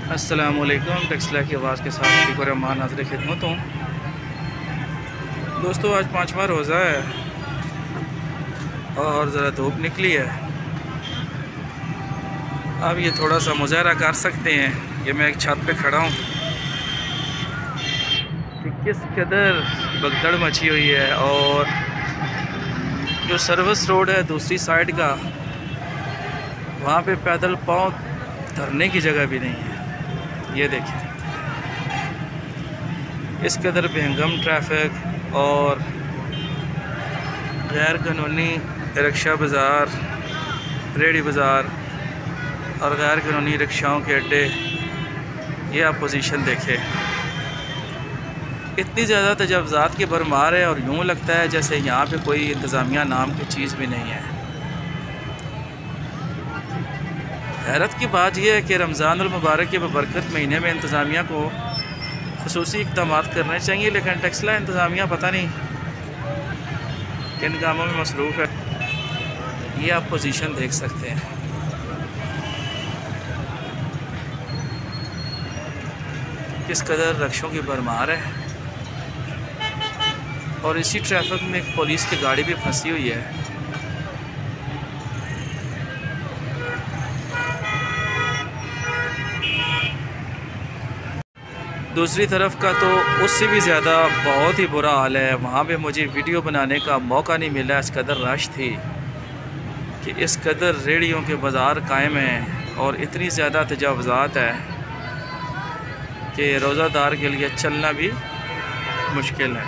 अस्सलामुअलैकुम। टेक्सला की आवाज़ के साथ शुक्र रहमान हाज़िर खिदमत हूँ। दोस्तों, आज 5वां रोज़ा है और ज़रा धूप निकली है। अब ये थोड़ा सा मुज़ाहरा कर सकते हैं। ये मैं एक छत पे खड़ा हूँ कि किस कदर भगदड़ मची हुई है, और जो सर्विस रोड है दूसरी साइड का, वहाँ पे पैदल पाँव धरने की जगह भी नहीं है। ये देखें, इस कदर बेहंगम ट्रैफिक और गैर कानूनी रिक्शा बाज़ार, रेडी बाज़ार और गैर कानूनी रिक्शाओं के अड्डे। ये आप पोजीशन देखें, इतनी ज़्यादा तजावुज़ात की भरमार है और यूँ लगता है जैसे यहाँ पे कोई इंतज़ामिया नाम की चीज़ भी नहीं है। हैरत की बात यह है कि रमज़ानुल मुबारक के बरकत महीने में इंतज़ामिया को खुसूसी इक़दाम करने चाहिए, लेकिन टेक्सला इंतज़ामिया पता नहीं किन कामों में मसरूफ़ है। ये आप पोजीशन देख सकते हैं। किस कदर रक्षों की भरमार है, और इसी ट्रैफिक में एक पुलिस की गाड़ी भी फंसी हुई है। दूसरी तरफ का तो उससे भी ज़्यादा बहुत ही बुरा हाल है। वहाँ पे मुझे वीडियो बनाने का मौका नहीं मिला, इस कदर रश थी कि इस कदर रेड़ियों के बाज़ार कायम हैं और इतनी ज़्यादा तजावुज़ात है कि रोज़ादार के लिए चलना भी मुश्किल है।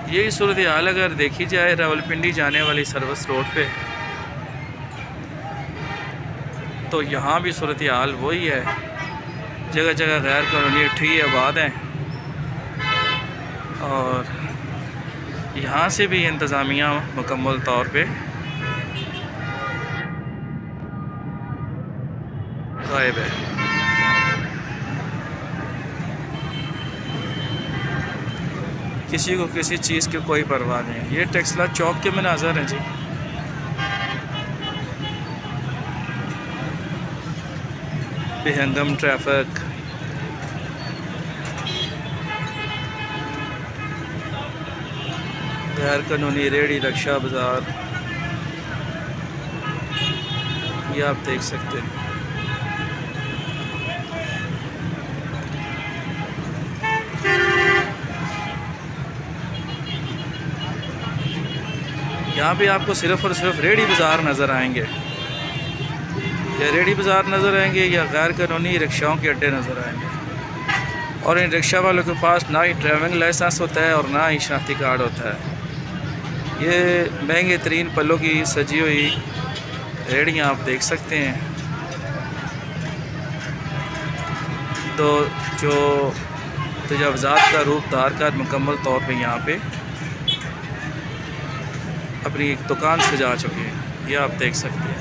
यही सूरत हाल अगर देखी जाए रावलपिंडी जाने वाली सर्विस रोड पे, तो यहाँ भी सूरत हाल वही है। जगह जगह गैर कानूनी ठगी आबाद हैं और यहाँ से भी इंतज़ामिया मुकम्मल तौर पे गायब है। किसी को किसी चीज़ की कोई परवाह नहीं है। ये टेक्सला चौक के मनाज़र हैं जी। बेहंगम ट्रैफिक, गैर कानूनी रेडी रिक्शा बाज़ार, ये आप देख सकते हैं। यहाँ पे आपको सिर्फ़ और सिर्फ रेडी बाज़ार नज़र आएंगे, या रेडी बाज़ार नज़र आएंगे या गैर कानूनी रिक्शाओं के अड्डे नज़र आएंगे। और इन रिक्शा वालों के पास ना ही ड्राइविंग लाइसेंस होता है और ना ही शनाख्ती कार्ड होता है। ये महंगे तरीन पलों की सजी हुई रेड़ियाँ आप देख सकते हैं। तो जो तजावुज़ात का रूप धार कर मुकम्मल तौर पे यहाँ पे अपनी एक दुकान सजा चुके हैं। ये आप देख सकते हैं,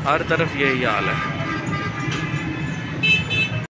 हर तरफ यही हाल है।